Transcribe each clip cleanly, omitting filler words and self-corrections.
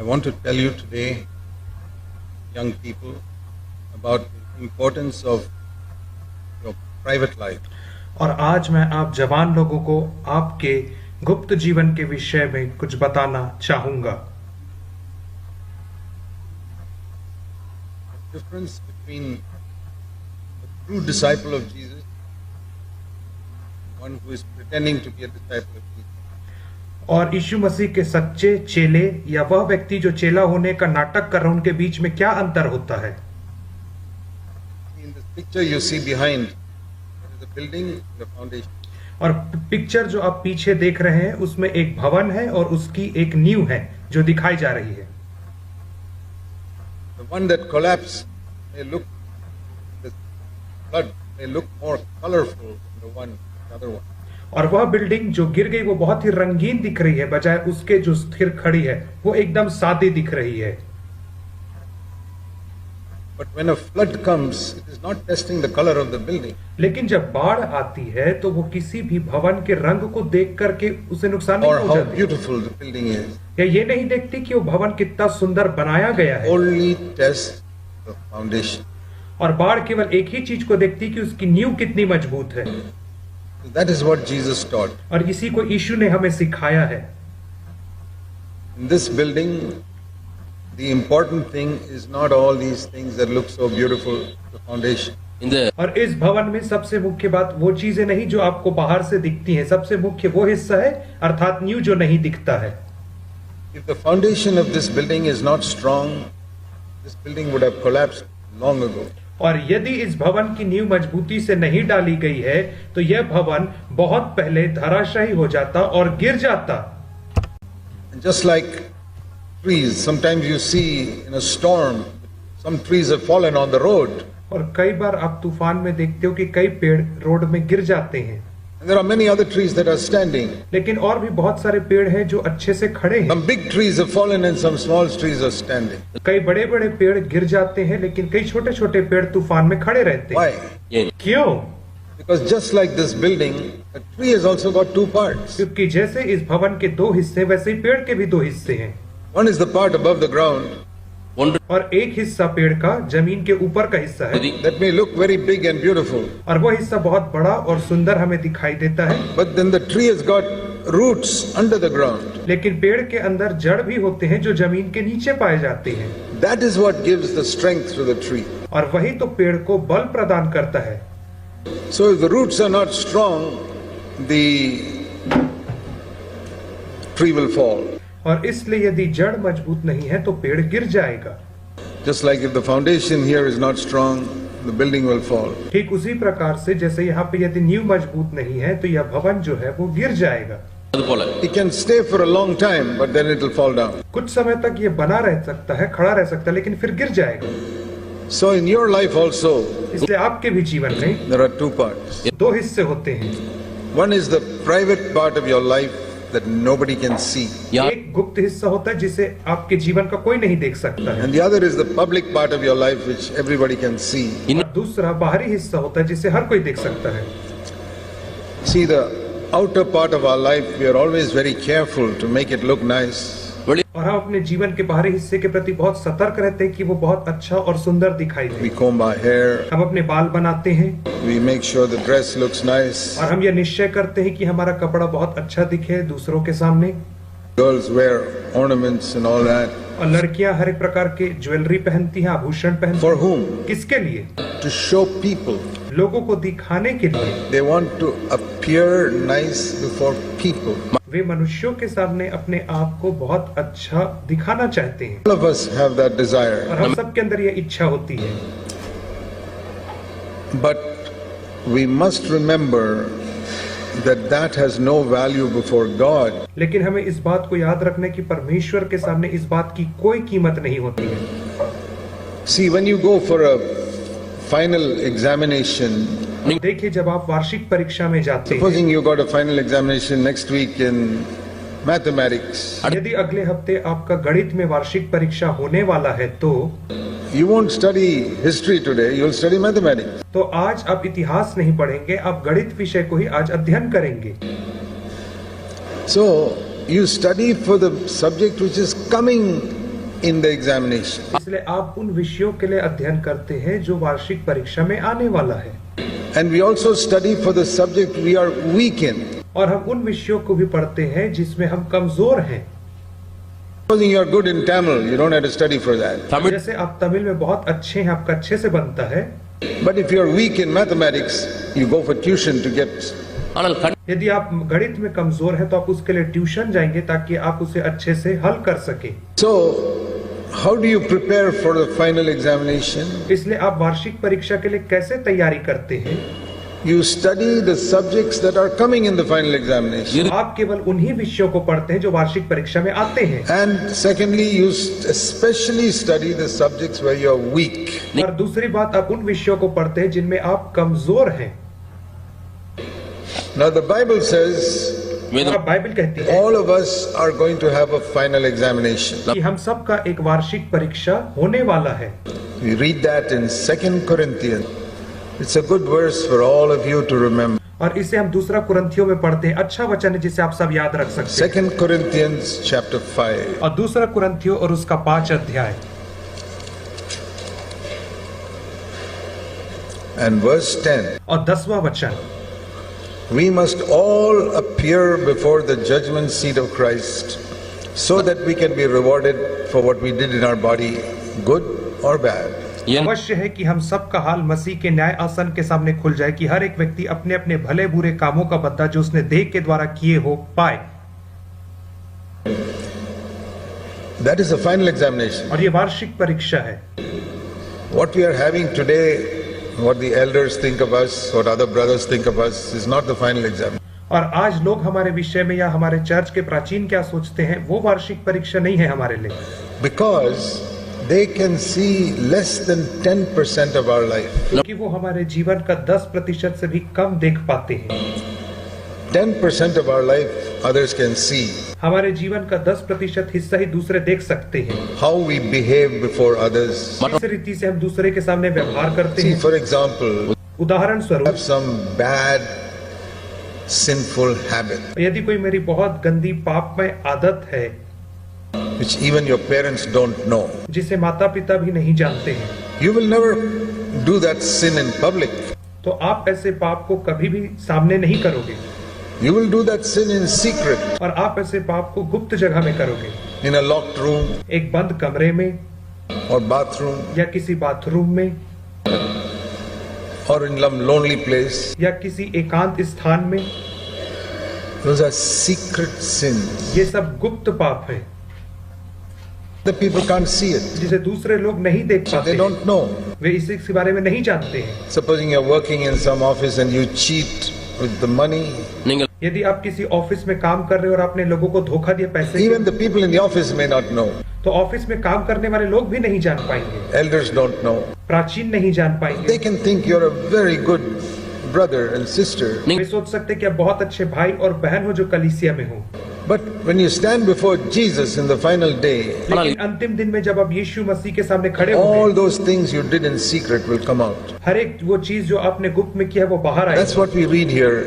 want to tell you today, young people, about the importance of your private life. और आज मैं आप जवान लोगों को आपके गुप्त जीवन के विषय में कुछ बताना चाहूंगा। The difference between a true disciple of Jesus and one who is pretending to be a disciple of Jesus. और यीशु मसीह के सच्चे चेले या वह व्यक्ति जो चेला होने का नाटक कर रहा है, उनके बीच में क्या अंतर होता है? In this picture you see behind, there is a building, the foundation. और पिक्चर जो आप पीछे देख रहे हैं उसमें एक भवन है और उसकी एक नींव है जो दिखाई जा रही है। The one that collapsed may look, the flood may look more colorful than the other one. और वह बिल्डिंग जो गिर गई वो बहुत ही रंगीन दिख रही है, बजाय उसके जो स्थिर खड़ी है वो एकदम सादी दिख रही है। But when a flood comes, it is not testing the color of the building. लेकिन जब बाढ़ आती है तो वो किसी भी भवन के रंग को देख करके उसे नुकसान नहीं Or how पहुंचाती। beautiful the building is. या ये नहीं देखती कि वो भवन कितना सुंदर बनाया गया है। Only test the foundation. और बाढ़ केवल एक ही चीज को देखती कि उसकी नींव कितनी मजबूत है। So that is what Jesus taught. और इसी को यीशु ने हमें सिखाया है। In this building, the important thing is not all these things that look so beautiful, the foundation. और इस भवन में सबसे मुख्य बात वो चीजें नहीं जो आपको बाहर से दिखती हैं, सबसे मुख्य वो हिस्सा है अर्थात नींव जो नहीं दिखता है। If the foundation of this building is not strong, this building would have collapsed long ago. और यदि इस भवन की नींव मजबूती से नहीं डाली गई है तो यह भवन बहुत पहले धराशायी हो जाता और गिर जाता। And just like trees, sometimes you see in a storm, some trees have fallen on the road. और कई बार आप तूफान में देखते हो कि कई पेड़ रोड में गिर जाते हैं। And there are many other trees that are standing. लेकिन और भी बहुत सारे पेड़ हैं जो अच्छे से खड़े हैं। Some big trees have fallen and some small trees are standing. कई बड़े बड़े पेड़ गिर जाते हैं लेकिन कई छोटे छोटे पेड़ तूफान में खड़े रहते हैं। Why? क्यों? Because just like this building, a tree has also got two parts. क्योंकि जैसे इस भवन के दो हिस्से वैसे ही पेड़ के भी दो हिस्से हैं। One is the part above the ground. और एक हिस्सा पेड़ का जमीन के ऊपर का हिस्सा है। That may look very big and beautiful. और वो हिस्सा बहुत बड़ा और सुंदर हमें दिखाई देता है। But then the tree has got roots under the ground. लेकिन पेड़ के अंदर जड़ भी होते हैं जो जमीन के नीचे पाए जाते हैं। That is what gives the strength to the tree. और वही तो पेड़ को बल प्रदान करता है। So if the roots are not strong, the tree will fall. और इसलिए यदि जड़ मजबूत नहीं है तो पेड़ गिर जाएगा। Just like if the foundation here is not strong, the building will fall. ठीक उसी प्रकार से जैसे यहाँ पे यदि नींव मजबूत नहीं है तो यह भवन जो है वो गिर जाएगा। It can stay for a long time, but then it will fall down. कुछ समय तक ये बना रह सकता है, खड़ा रह सकता है, लेकिन फिर गिर जाएगा। So in your life also, इसलिए आपके भी जीवन में there are two parts. दो हिस्से होते हैं। One is the private part of your life that nobody can see. एक गुप्त हिस्सा होता है जिसे आपके जीवन का कोई नहीं देख सकता है। And the other is the public part of your life which everybody can see. और दूसरा बाहरी हिस्सा होता है जिसे हर कोई देख सकता है। See, the outer part of our life, we are always very careful to make it look nice. और हम अपने जीवन के बाहरी हिस्से के प्रति बहुत सतर्क रहते हैं कि वो बहुत अच्छा और सुंदर दिखाई दे। We comb our hair. हम अपने बाल बनाते हैं। We make sure the dress looks nice. और हम यह निश्चय करते हैं कि हमारा कपड़ा बहुत अच्छा दिखे दूसरों के सामने। Girls wear ornaments and all that. और लड़कियां हर एक प्रकार के ज्वेलरी पहनती हैं, आभूषण पहनती For हैं। whom? किसके लिए? To show people. लोगों को दिखाने के लिए। They want to appear nice before people. वे मनुष्यों के सामने अपने आप को बहुत अच्छा दिखाना चाहते हैं। All of us have that desire. और हम सब के अंदर यह इच्छा होती है। But we must remember that has no value before God. लेकिन हमें इस बात को याद रखना कि परमेश्वर के सामने इस बात की कोई कीमत नहीं होती है। See, when you go for a final examination, देखिए जब आप वार्षिक परीक्षा में जाते हैं, supposing you got a final examination next week in mathematics, यदि अगले हफ्ते आपका गणित में वार्षिक परीक्षा होने वाला है तो you won't study history today, you'll study mathematics. तो आज आप इतिहास नहीं पढ़ेंगे, आप गणित विषय को ही आज अध्ययन करेंगे। So you study for the subject which is coming in the examination. इसलिए आप उन विषयों के लिए अध्ययन करते हैं जो वार्षिक परीक्षा में आने वाला है, And we also study for the subject we are weak in. और हम उन विषयों को भी पढ़ते हैं जिसमें हम कमजोर हैं। Supposing you are good in Tamil, you don't have to study for that. जैसे आप तमिल में बहुत अच्छे हैं, आपका अच्छे से बनता है, But if you are weak in mathematics, you go for tuition to get. यदि आप गणित में कमजोर हैं तो आप उसके लिए ट्यूशन जाएंगे ताकि आप उसे अच्छे से हल कर सके। So, how do you prepare for the final examination? इसलिए आप वार्षिक परीक्षा के लिए कैसे तैयारी करते हैं? You study the subjects that are coming in the final examination. आप केवल उन्हीं विषयों को पढ़ते हैं जो वार्षिक परीक्षा में आते हैं। And secondly, you especially study the subjects where you are weak. और दूसरी बात, आप उन विषयों को पढ़ते हैं जिनमें आप कमजोर हैं। Now the Bible says और बाइबल कहती है all of us are going to have a final examination. कि हम सब का एक वार्षिक परीक्षा होने वाला है। We read that in 2 Corinthians. It's a good verse for all of you to remember. और इसे हम दूसरा कुरिन्थियों में पढ़ते हैं। अच्छा वचन है जिसे आप सब याद रख सकते हैं। 2 Corinthians chapter 5 और दूसरा कुरिन्थियों और उसका 5 अध्याय and verse 10. और 10वां वचन, We must all appear before the judgment seat of Christ so that we can be rewarded for what we did in our body, good or bad. अवश्य है कि हम सब का हाल मसीह के न्याय आसन के सामने खुल जाए कि हर एक व्यक्ति अपने अपने भले बुरे कामों का बदला जो उसने देह के द्वारा किए हो पाए। That is the final examination. और ये वार्षिक परीक्षा है। What we are having today, what the elders think of us, what other brothers think of us, is not the final exam. और आज लोग हमारे विषय में या हमारे चर्च के प्राचीन क्या सोचते हैं, वो वार्षिक परीक्षा नहीं है हमारे लिए, Because they can see less than 10% of our life. क्योंकि वो हमारे जीवन का 10% से भी कम देख पाते हैं। 10% of our life others can see. हमारे जीवन का 10% हिस्सा ही दूसरे देख सकते हैं। How we behave before others. किस रीति से हम दूसरे के सामने व्यवहार करते See, हैं। for example, उदाहरण have स्वरूप, some bad, sinful habit, यदि कोई मेरी बहुत गंदी पापमय आदत है which even your parents don't know. जिसे माता पिता भी नहीं जानते हैं, You will never do that sin in public. तो आप ऐसे पाप को कभी भी सामने नहीं करोगे, You will do that sin in secret, और आप ऐसे पाप को गुप्त जगह में करोगे, in a locked room एक बंद कमरे में or bathroom या किसी बाथरूम में or in some lonely place. या किसी एकांत स्थान में। Those are secret sins. ये सब गुप्त पाप है The people can't see it. जिसे दूसरे लोग नहीं देख So पाते they हैं। don't know. वे इसी बारे में नहीं जानते हैं। Supposing you're working in some office and you cheat with the money, यदि आप किसी ऑफिस में काम कर रहे हो और आपने लोगों को धोखा दिया पैसे even the people in the office may not know. तो ऑफिस में काम करने वाले लोग भी नहीं जान पाएंगे, Elders don't know. प्राचीन नहीं जान पाएंगे। They can think you're a very good brother and sister. वे सोच सकते हैं कि आप बहुत अच्छे भाई और बहन हो जो कलीसिया में हो, But when you stand before Jesus in the final day, लेकिन अंतिम दिन में जब आप यीशु मसीह के सामने खड़े all होंगे, those things you did in secret will come out. हर एक वो चीज जो आपने गुप्त में किया है वो बाहर That's आएगी। what we read here.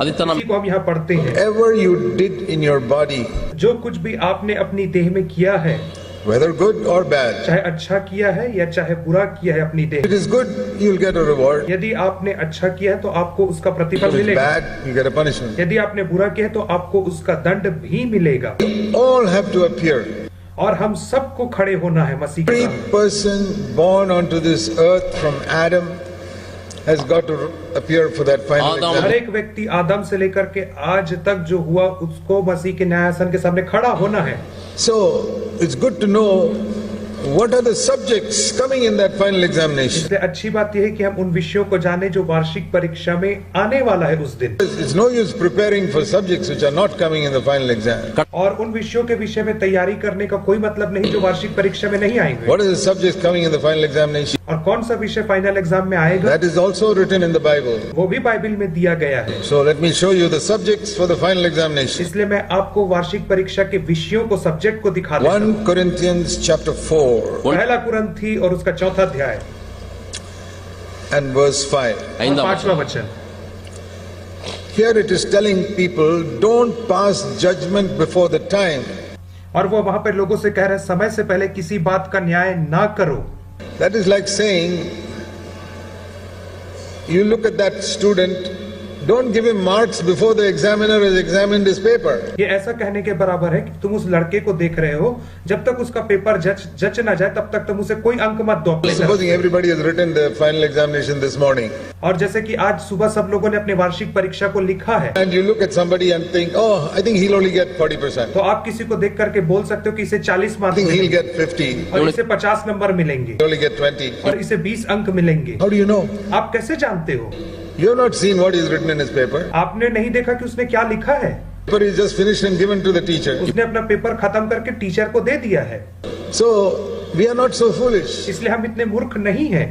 इसी को हम यहाँ पढ़ते हैं, Whatever you did in your body, जो कुछ भी आपने अपनी देह में किया है, whether good or bad, चाहे अच्छा किया है या चाहे बुरा किया है अपनी देह if it is good, you'll get a reward. यदि आपने अच्छा किया है तो आपको उसका If प्रतिफल it is मिलेगा, bad, you get a punishment. यदि आपने बुरा किया है तो आपको उसका दंड भी मिलेगा। All have to appear. और हम सबको खड़े होना है मसीह के Every सामने। person born onto this earth from Adam has got to appear for that final her exam. एक व्यक्ति आदम से लेकर के आज तक जो हुआ उसको मसीह के न्यायासन के सामने खड़ा होना है। So it's good to know what are the subjects coming in that final examination. इसलिए अच्छी बात यह है कि हम उन विषयों को जाने जो वार्षिक परीक्षा में आने वाला है उस दिन, It's no use preparing for subjects which are not coming in the final exam. और उन विषयों के विषय में तैयारी करने का कोई मतलब नहीं जो वार्षिक परीक्षा में नहीं आएंगे। What are the subjects coming in the final examination? और कौन सा विषय फाइनल एग्जाम में आएगा, That is also written in the Bible. वो भी बाइबल में दिया गया है। So let me show you the subjects for the final examination. इसलिए मैं आपको वार्षिक परीक्षा के विषयों को, सब्जेक्ट को दिखा देता हूं। 1 Corinthians chapter 4 पहला कुरिन्थी और उसका 4था अध्याय and verse 5. और 5वां वचन। Here it is telling people, don't pass judgment before the time. और वो वहां पे लोगों से कह रहे हैं समय से पहले किसी बात का न्याय ना करो। That is like saying, you look at that student, don't give him marks before the examiner has examined his paper. ये ऐसा कहने के बराबर है कि तुम उस लड़के को देख रहे हो, जब तक उसका पेपर जज ना जाए तब तक तुम उसे कोई अंक मत दो अपने तरफ Supposing से। everybody has written the final examination this morning, और जैसे कि आज सुबह सब लोगों ने अपनी वार्षिक परीक्षा को लिखा है, and you look at somebody and think, oh, I think he'll only get 40%. तो आप किसी को देख करके बोल सकते हो कि इसे 40 I मार्क्स think he'll मिलेंगे get 50, और इसे 50 नंबर मिलेंगे he'll only get 20. और इसे 20 अंक मिलेंगे। How do you know? आप कैसे जानते हो? You have not seen what is written in his paper. आपने नहीं देखा कि उसने क्या लिखा है। Paper is just finished and given to the teacher. उसने अपना पेपर खत्म करके टीचर को दे दिया है। So, we are not so foolish. इसलिए हम इतने मूर्ख नहीं हैं।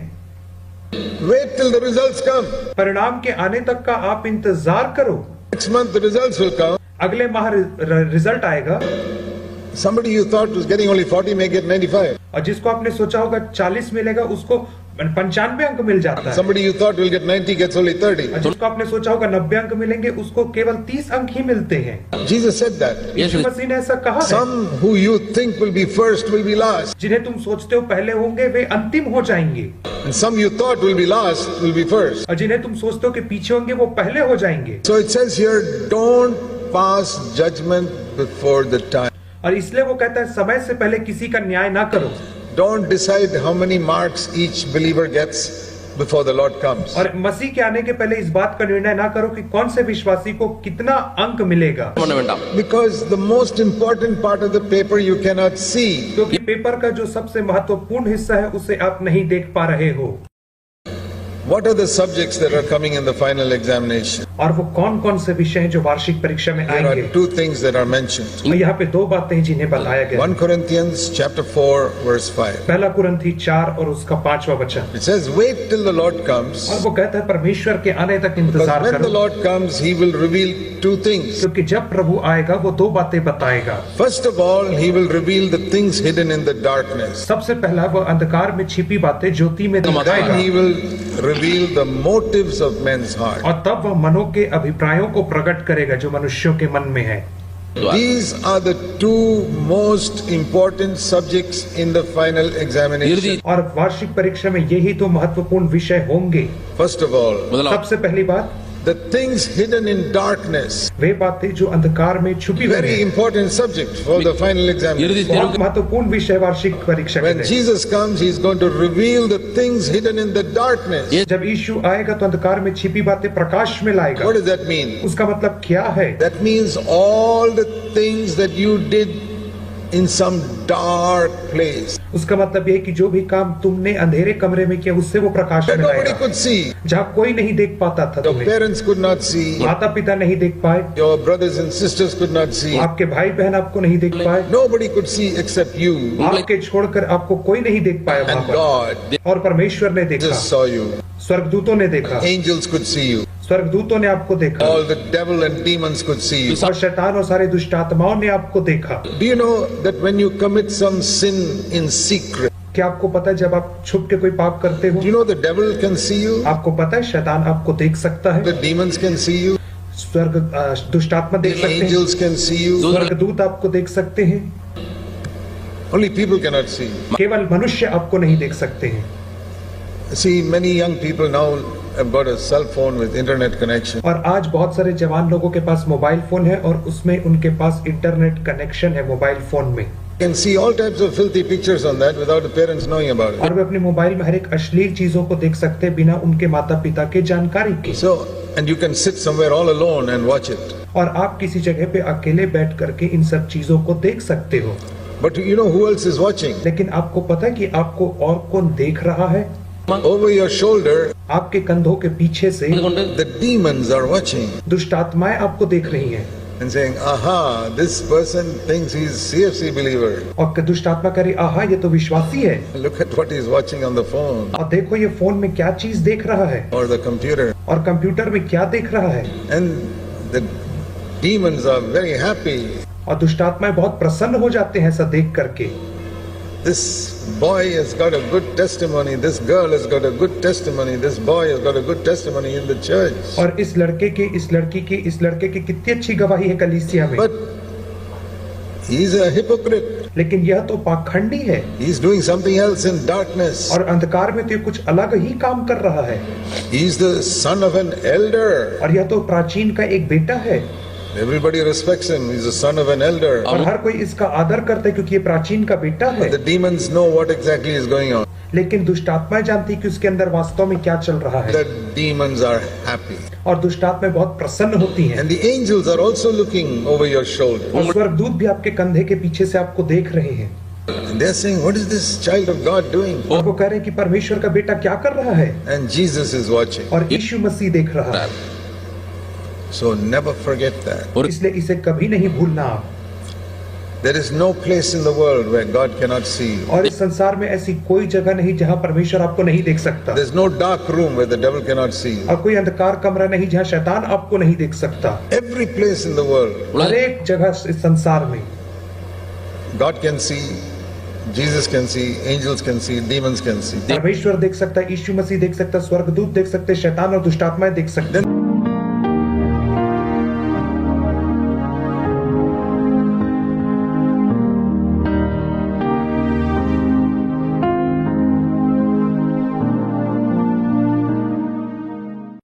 Wait till the results come. परिणाम के आने तक का आप इंतजार करो। Next month the results will come. अगले माह रिजल्ट आएगा Somebody you thought was getting only 40 may get 95. और जिसको आपने सोचा होगा 40 मिलेगा उसको 95 अंक मिल जाता है। Somebody you thought will get 90 gets only 30. और जिसको आपने सोचा होगा 90 अंक मिलेंगे उसको केवल 30 अंक ही मिलते हैं। Jesus said that. यीशु मसीह ने ऐसा कहा है। Some who you think will be first will be last. जिन्हें तुम सोचते हो पहले होंगे वे अंतिम हो जाएंगे And some you thought will be last will be first. और जिन्हें तुम सोचते हो कि पीछे होंगे वो पहले हो जाएंगे। So it says here, don't pass judgment before the time. और इसलिए वो कहता है समय से पहले किसी का न्याय ना करो। Don't decide how many marks each believer gets before the Lord comes. और मसीह के आने के पहले इस बात का निर्णय ना करो कि कौन से विश्वासी को कितना अंक मिलेगा, Because the most important part of the paper you cannot see. क्योंकि पेपर का जो सबसे महत्वपूर्ण हिस्सा है उसे आप नहीं देख पा रहे हो। What are the subjects that are coming in the final examination? और वो कौन कौन से विषय हैं जो वार्षिक परीक्षा में There आएंगे। are two things that are mentioned. और यहाँ पे दो बातें हैं जिन्हें बताया गया। 1 Corinthians chapter 4 verse 5. पहला कुरिन्थी 4 और उसका 5वां वचन। It says, wait till the Lord comes. और वो कहता है परमेश्वर के आने तक Because इंतजार when the करो, Lord comes, He will reveal two things. क्योंकि जब प्रभु आएगा वो दो बातें बताएगा। First of all, He will reveal the things hidden in the darkness. सबसे पहला वो अंधकार में छिपी बातें ज्योति में दिखाएगा Then He will reveal the motives of men's heart. और तब वह मनों के अभिप्रायों को प्रकट करेगा जो मनुष्यों के मन में है। These are the two most important subjects in the final examination. और वार्षिक परीक्षा में यही तो महत्वपूर्ण विषय होंगे। First of all, सबसे पहली बात, the things hidden in darkness. वे बातें जो अंधकार में छुपी हुई Very हैं। important subject for the final examination. बहुत महत्वपूर्ण विषय वार्षिक परीक्षा के When लिए। Jesus comes, He's going to reveal the things hidden in the darkness. जब यीशु आएगा तो अंधकार में छिपी बातें प्रकाश में लाएगा। What does that mean? उसका मतलब क्या है? That means all the things that you did in some dark place उसका मतलब ये है कि जो भी काम तुमने अंधेरे कमरे में किया उससे वो प्रकाश that में nobody लाएगा, could see. जहाँ कोई नहीं देख पाता था Your तुम्हें, parents could not see. माता पिता नहीं देख पाए, Your brothers and sisters could not see. आपके भाई बहन आपको नहीं देख पाए, Nobody could see except you. आपके छोड़कर आपको कोई नहीं देख पाया वहाँ And पर। God और परमेश्वर ने देखा, just saw you. स्वर्गदूतों ने देखा, Angels could see you. स्वर्गदूतों ने आपको देखा All the devil and demons could see you. और शैतान और सारे दुष्ट आत्माओं ने आपको देखा। Do you know that when you commit some sin in secret, क्या आपको पता है जब आप छुप के कोई पाप करते हो, do you know the devil can see you? आपको पता है शैतान आपको देख सकता है, The demons can see you. स्वर्ग दुष्ट आत्मा देख The सकते हैं, angels can see you. स्वर्गदूत आपको देख सकते हैं, Only people cannot see you. केवल मनुष्य आपको नहीं देख सकते हैं। See, many young people now have got a cell phone with internet connection. और आज बहुत सारे जवान लोगों के पास मोबाइल फोन है और उसमें उनके पास इंटरनेट कनेक्शन है मोबाइल फोन में, You can see all types of filthy pictures on that without the parents knowing about it. और वे अपने मोबाइल में हर एक अश्लील चीजों को देख सकते हैं बिना उनके माता पिता के जानकारी के। So, and you can sit somewhere all alone and watch it. और आप किसी जगह पे अकेले बैठ करके इन सब चीजों को देख सकते हो। But you know who else is watching? लेकिन आपको पता है कि आपको और कौन देख रहा है? Over your shoulder, आपके कंधों के पीछे से the demons are watching दुष्ट आत्माएं आपको देख रही हैं and saying, aha, this person thinks he's CFC believer. और दुष्ट आत्मा कह रही, आहा ये तो विश्वासी है, Look at what he's watching on the phone और देखो ये फोन में क्या चीज देख रहा है or the computer. और कंप्यूटर में क्या देख रहा है। And the demons are very happy. और दुष्ट आत्माएं बहुत प्रसन्न हो जाते हैं ऐसा देख करके। This boy has got a good testimony. This girl has got a good testimony. This boy has got a good testimony in the church. और इस लड़के की, इस लड़की की, इस लड़के की कितनी अच्छी गवाही है कलीसिया में। But He is a hypocrite. लेकिन यह तो पाखंडी है He is doing something else in darkness. और अंधकार में तो ये कुछ अलग ही काम कर रहा है He is the son of an elder. और यह तो प्राचीन का एक बेटा है Everybody respects him. He's the son of an elder. और हर कोई इसका आदर करता है क्योंकि ये प्राचीन का बेटा है The demons know what exactly is going on. लेकिन दुष्ट आत्माएं जानती कि उसके अंदर वास्तव में क्या चल रहा है The demons are happy. और दुष्ट आत्माएं बहुत प्रसन्न होती हैं And the angels are also looking over your shoulder. और स्वर्गदूत भी आपके कंधे के पीछे से आपको देख रहे हैं And they're saying, what is this child of God doing? और वो कह रहे हैं कि परमेश्वर का बेटा क्या कर रहा है And Jesus is watching. और यीशु मसीह देख रहा है So never forget that. इसलिए इसे कभी नहीं भूलना आप There is no place in the world where God cannot see you. और इस संसार में ऐसी कोई जगह नहीं जहाँ परमेश्वर आपको नहीं देख सकता There's no dark room where the devil cannot see you. और कोई अंधकार कमरा नहीं जहाँ शैतान आपको नहीं देख सकता Every place in the world, हर एक जगह इस संसार में God can see, Jesus can see, angels can see, demons can see. परमेश्वर देख सकता है यीशु मसीह देख सकता है स्वर्गदूत देख सकते हैं शैतान और दुष्ट आत्माएं देख सकते हैं